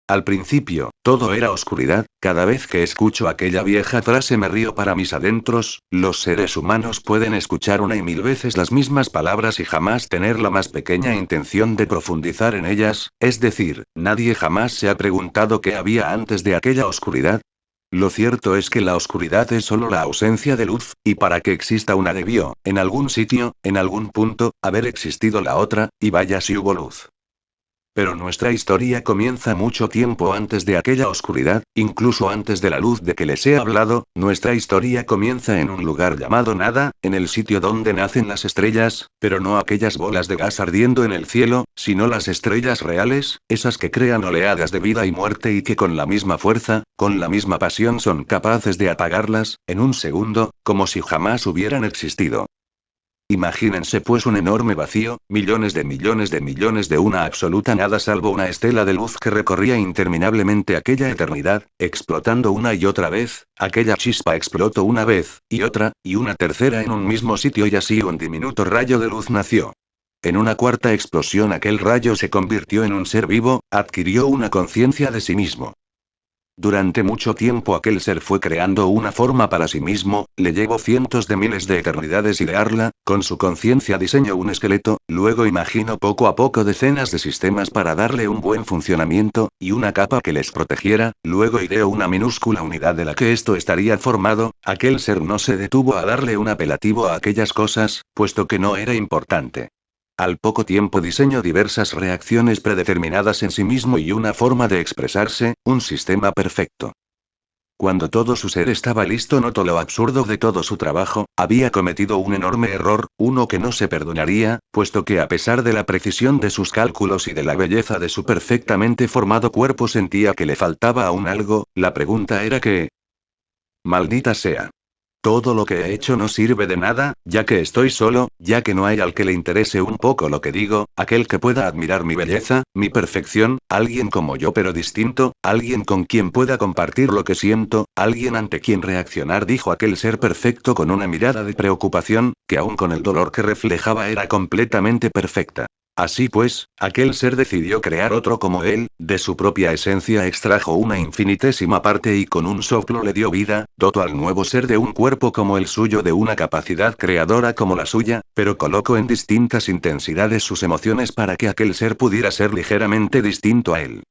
Al principio, todo era oscuridad. Cada vez que escucho aquella vieja frase me río para mis adentros. Los seres humanos pueden escuchar una y mil veces las mismas palabras y jamás tener la más pequeña intención de profundizar en ellas, es decir, nadie jamás se ha preguntado qué había antes de aquella oscuridad. Lo cierto es que la oscuridad es solo la ausencia de luz, y para que exista una debió, en algún sitio, en algún punto, haber existido la otra, y vaya si hubo luz. Pero nuestra historia comienza mucho tiempo antes de aquella oscuridad, incluso antes de la luz de que les he hablado. Nuestra historia comienza en un lugar llamado nada, en el sitio donde nacen las estrellas, pero no aquellas bolas de gas ardiendo en el cielo, sino las estrellas reales, esas que crean oleadas de vida y muerte y que con la misma fuerza, con la misma pasión son capaces de apagarlas, en un segundo, como si jamás hubieran existido. Imagínense pues un enorme vacío, millones de una absoluta nada salvo una estela de luz que recorría interminablemente aquella eternidad, explotando una y otra vez. Aquella chispa explotó una vez, y una tercera en un mismo sitio y así un diminuto rayo de luz nació. En una cuarta explosión aquel rayo se convirtió en un ser vivo, adquirió una conciencia de sí mismo. Durante mucho tiempo aquel ser fue creando una forma para sí mismo, le llevó cientos de miles de eternidades idearla, con su conciencia diseñó un esqueleto, luego imaginó poco a poco decenas de sistemas para darle un buen funcionamiento, y una capa que les protegiera, luego ideó una minúscula unidad de la que esto estaría formado. Aquel ser no se detuvo a darle un apelativo a aquellas cosas, puesto que no era importante. Al poco tiempo diseñó diversas reacciones predeterminadas en sí mismo y una forma de expresarse, un sistema perfecto. Cuando todo su ser estaba listo notó lo absurdo de todo su trabajo. Había cometido un enorme error, uno que no se perdonaría, puesto que a pesar de la precisión de sus cálculos y de la belleza de su perfectamente formado cuerpo sentía que le faltaba aún algo. La pregunta era ¿qué? Maldita sea. Todo lo que he hecho no sirve de nada, ya que estoy solo, ya que no hay al que le interese un poco lo que digo, aquel que pueda admirar mi belleza, mi perfección, alguien como yo pero distinto, alguien con quien pueda compartir lo que siento, alguien ante quien reaccionar, dijo aquel ser perfecto con una mirada de preocupación, que aun con el dolor que reflejaba era completamente perfecta. Así pues, aquel ser decidió crear otro como él, de su propia esencia extrajo una infinitésima parte y con un soplo le dio vida, dotó al nuevo ser de un cuerpo como el suyo, de una capacidad creadora como la suya, pero colocó en distintas intensidades sus emociones para que aquel ser pudiera ser ligeramente distinto a él.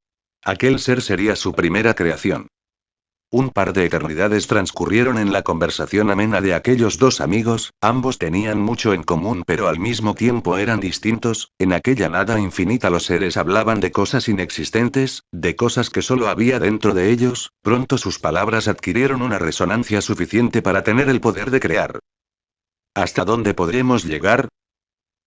Aquel ser sería su primera creación. Un par de eternidades transcurrieron en la conversación amena de aquellos dos amigos. Ambos tenían mucho en común pero al mismo tiempo eran distintos. En aquella nada infinita los seres hablaban de cosas inexistentes, de cosas que solo había dentro de ellos. Pronto sus palabras adquirieron una resonancia suficiente para tener el poder de crear. ¿Hasta dónde podremos llegar?,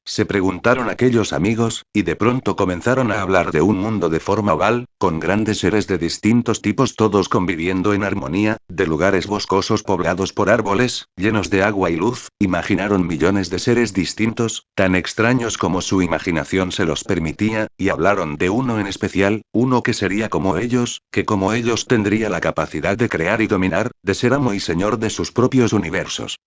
se preguntaron aquellos amigos, y de pronto comenzaron a hablar de un mundo de forma oval, con grandes seres de distintos tipos todos conviviendo en armonía, de lugares boscosos poblados por árboles, llenos de agua y luz. Imaginaron millones de seres distintos, tan extraños como su imaginación se los permitía, y hablaron de uno en especial, uno que sería como ellos, que como ellos tendría la capacidad de crear y dominar, de ser amo y señor de sus propios universos.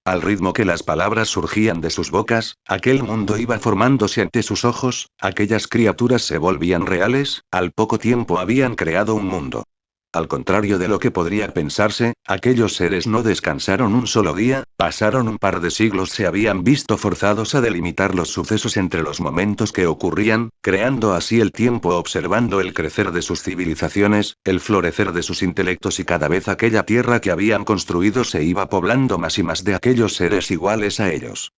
Al ritmo que las palabras surgían de sus bocas, aquel mundo iba formándose ante sus ojos, aquellas criaturas se volvían reales, al poco tiempo habían creado un mundo. Al contrario de lo que podría pensarse, aquellos seres no descansaron un solo día, pasaron un par de siglos, se habían visto forzados a delimitar los sucesos entre los momentos que ocurrían, creando así el tiempo, observando el crecer de sus civilizaciones, el florecer de sus intelectos y cada vez aquella tierra que habían construido se iba poblando más y más de aquellos seres iguales a ellos.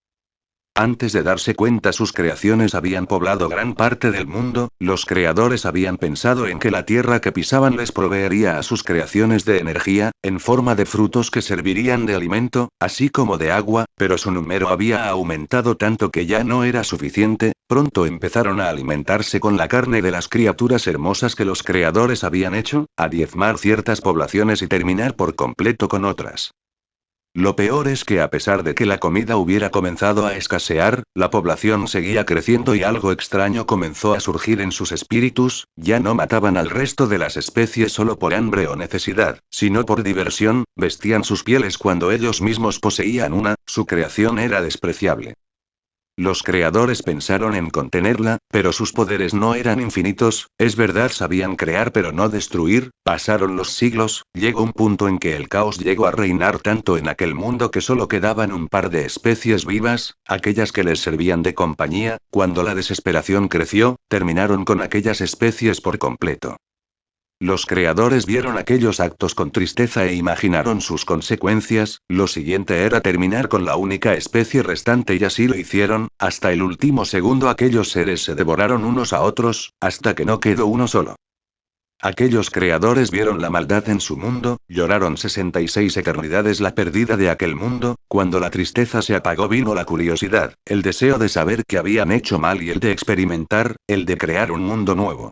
Antes de darse cuenta sus creaciones habían poblado gran parte del mundo. Los creadores habían pensado en que la tierra que pisaban les proveería a sus creaciones de energía, en forma de frutos que servirían de alimento, así como de agua, pero su número había aumentado tanto que ya no era suficiente. Pronto empezaron a alimentarse con la carne de las criaturas hermosas que los creadores habían hecho, a diezmar ciertas poblaciones y terminar por completo con otras. Lo peor es que a pesar de que la comida hubiera comenzado a escasear, la población seguía creciendo y algo extraño comenzó a surgir en sus espíritus. Ya no mataban al resto de las especies solo por hambre o necesidad, sino por diversión, vestían sus pieles cuando ellos mismos poseían una, su creación era despreciable. Los creadores pensaron en contenerla, pero sus poderes no eran infinitos, es verdad sabían crear pero no destruir, pasaron los siglos, llegó un punto en que el caos llegó a reinar tanto en aquel mundo que solo quedaban un par de especies vivas, aquellas que les servían de compañía, cuando la desesperación creció, terminaron con aquellas especies por completo. Los creadores vieron aquellos actos con tristeza e imaginaron sus consecuencias, lo siguiente era terminar con la única especie restante y así lo hicieron, hasta el último segundo aquellos seres se devoraron unos a otros, hasta que no quedó uno solo. Aquellos creadores vieron la maldad en su mundo, lloraron 66 eternidades la pérdida de aquel mundo, cuando la tristeza se apagó vino la curiosidad, el deseo de saber que habían hecho mal y el de experimentar, el de crear un mundo nuevo.